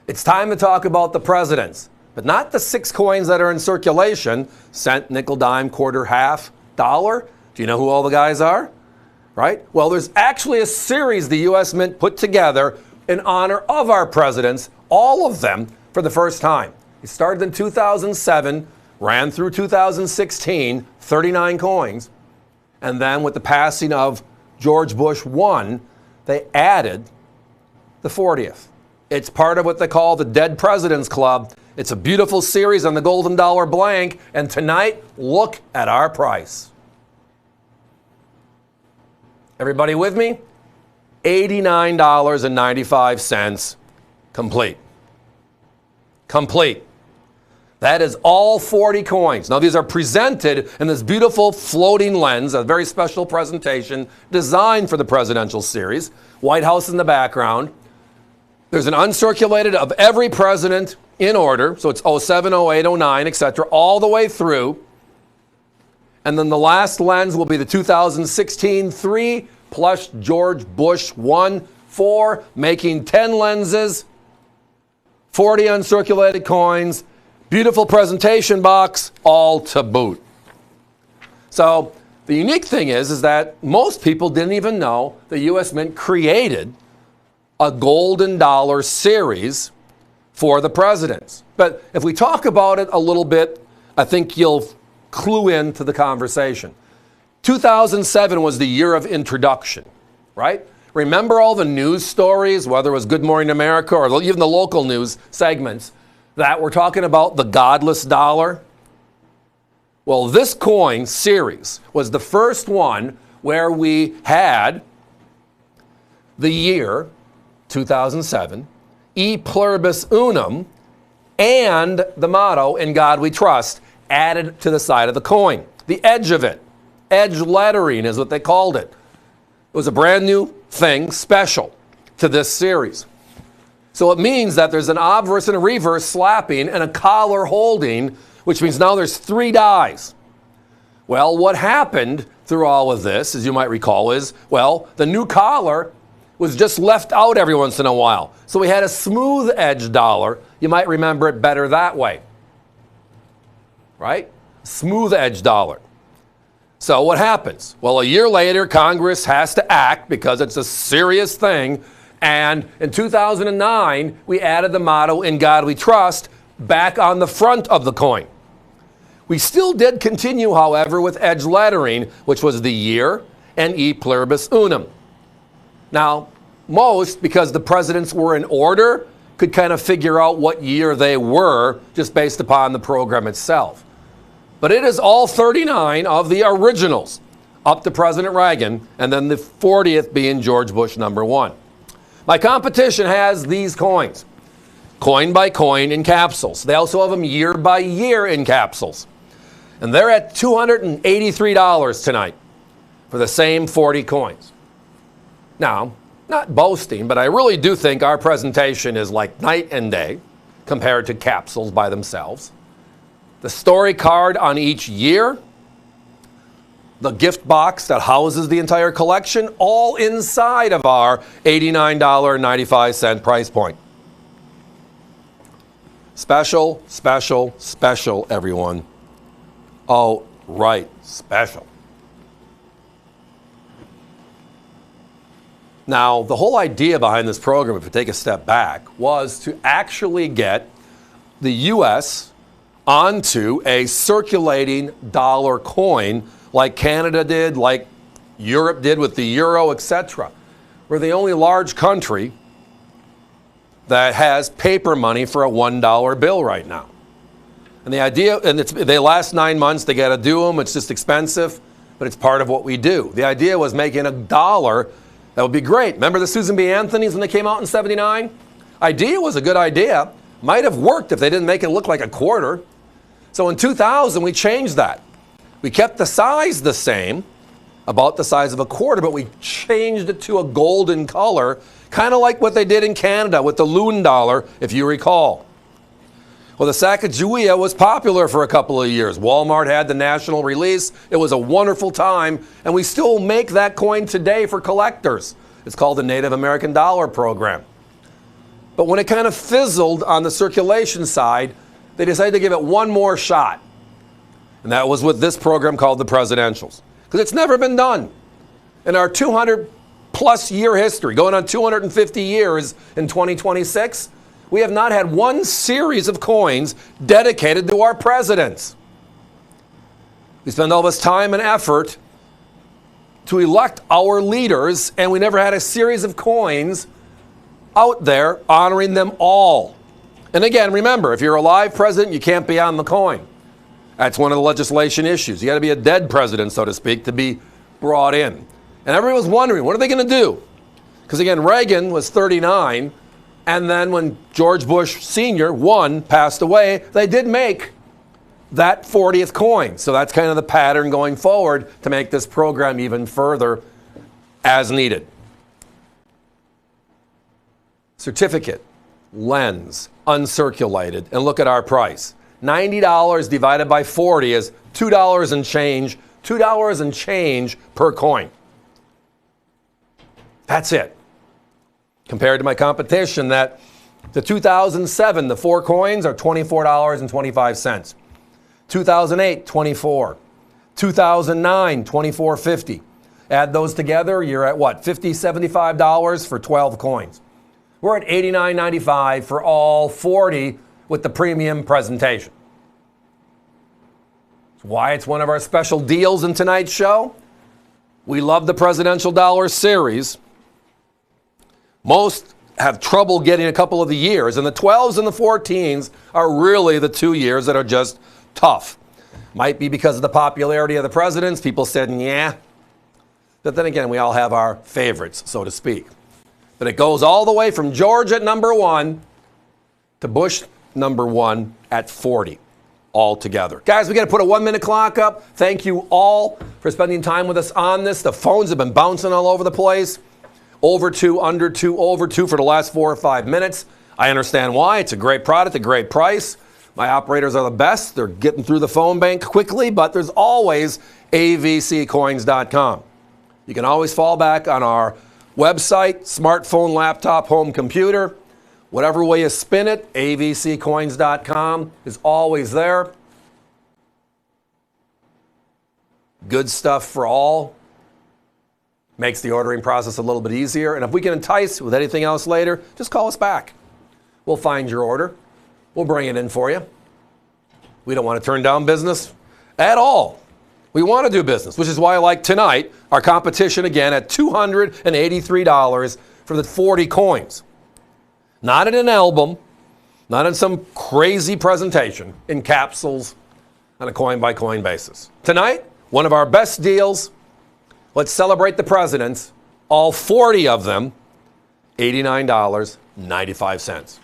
It's time to talk about the presidents, but not the 6 coins that are in circulation: cent, nickel, dime, quarter, half, dollar. Do you know who all the guys are? Right? Well, there's actually a series the U.S. Mint put together in honor of our presidents, all of them for the first time. It started in 2007, ran through 2016, 39 coins, and then with the passing of George Bush I, they added the 40th. It's part of what they call the Dead Presidents Club. It's a beautiful series on the golden dollar blank, and tonight, look at our price. Everybody with me? $89.95 complete. Complete. That is all 40 coins. Now, these are presented in this beautiful floating lens, a very special presentation designed for the presidential series. White House in the background. There's an uncirculated of every president in order. So it's 07, 08, 09, etc., all the way through. And then the last lens will be the 2016 3 plus George Bush 1, 4, making 10 lenses, 40 uncirculated coins, beautiful presentation box, all to boot. So the unique thing is that most people didn't even know the U.S. Mint created a golden dollar series for the presidents. But if we talk about it a little bit, I think you'll clue into the conversation. 2007 was the year of introduction, right? Remember all the news stories, whether it was Good Morning America or even the local news segments, that were talking about the godless dollar? Well, this coin series was the first one where we had the year 2007, E pluribus unum, and the motto, "In God We Trust," added to the side of the coin. The edge of it, edge lettering is what they called it. It was a brand new thing, special to this series. So it means that there's an obverse and a reverse slapping and a collar holding, which means now there's 3 dies. Well, what happened through all of this, as you might recall, is, well, the new collar was just left out every once in a while. So we had a smooth edge dollar. You might remember it better that way. Right? Smooth edge dollar. So what happens? Well, a year later, Congress has to act because it's a serious thing. And in 2009, we added the motto, "In God We Trust," back on the front of the coin. We still did continue, however, with edge lettering, which was the year and E pluribus unum. Now, most, because the presidents were in order, could kind of figure out what year they were just based upon the program itself. But it is all 39 of the originals, up to President Reagan, and then the 40th being George Bush #1. My competition has these coins, coin by coin in capsules. They also have them year by year in capsules. And they're at $283 tonight for the same 40 coins. Now, not boasting, but I really do think our presentation is like night and day compared to capsules by themselves. The story card on each year, the gift box that houses the entire collection, all inside of our $89.95 price point. Special, special, special, everyone. Oh, right, special. Now, the whole idea behind this program, if we take a step back, was to actually get the U.S. onto a circulating dollar coin like Canada did, like Europe did with the euro, etc. We're the only large country that has paper money for a $1 bill right now. And the idea, and they last 9 months, they got to do them, it's just expensive, but it's part of what we do. The idea was making a dollar that would be great. Remember the Susan B. Anthony's when they came out in '79? Idea was a good idea. Might have worked if they didn't make it look like a quarter. So in 2000, we changed that. We kept the size the same, about the size of a quarter, but we changed it to a golden color, kind of like what they did in Canada with the loon dollar, if you recall. Well, the Sacagawea was popular for a couple of years. Walmart had the national release. It was a wonderful time, and we still make that coin today for collectors. It's called the Native American Dollar Program. But when it kind of fizzled on the circulation side, they decided to give it one more shot. And that was with this program called the Presidentials. Because it's never been done. In our 200-plus year history, going on 250 years in 2026, we have not had one series of coins dedicated to our presidents. We spend all this time and effort to elect our leaders, and we never had a series of coins out there honoring them all. And again, remember, if you're a live president, you can't be on the coin. That's one of the legislation issues. You got to be a dead president, so to speak, to be brought in. And everyone was wondering, what are they going to do? Because again, Reagan was 39, and then when George Bush Sr., passed away, they did make that 40th coin. So that's kind of the pattern going forward to make this program even further as needed. Certificate, lens, uncirculated, and look at our price. $90 divided by 40 is $2 and change per coin. That's it. Compared to my competition, that the 2007, the 4 coins are $24.25. 2008, $24. 2009, $24.50. Add those together, you're at what? $50, $75 for 12 coins. We're at $89.95 for all 40 with the premium presentation. That's why it's one of our special deals in tonight's show. We love the Presidential Dollar Series. Most have trouble getting a couple of the years, and the 12s and the 14s are really the 2 years that are just tough. Might be because of the popularity of the presidents. People said, yeah. But then again, we all have our favorites, so to speak. But it goes all the way from George at number 1 to Bush number 1 at 40 altogether. Guys, we got to put a 1-minute clock up. Thank you all for spending time with us on this. The phones have been bouncing all over the place. Over 2, under 2, over 2 for the last 4 or 5 minutes. I understand why. It's a great product, a great price. My operators are the best. They're getting through the phone bank quickly, but there's always avccoins.com. You can always fall back on our website, smartphone, laptop, home computer. Whatever way you spin it, avccoins.com is always there. Good stuff for all. Makes the ordering process a little bit easier. And if we can entice with anything else later, just call us back. We'll find your order. We'll bring it in for you. We don't want to turn down business at all. We want to do business, which is why I like tonight, our competition again at $283 for the 40 coins. Not in an album, not in some crazy presentation, in capsules on a coin-by-coin basis. Tonight, one of our best deals. Let's celebrate the presidents, all 40 of them, $89.95.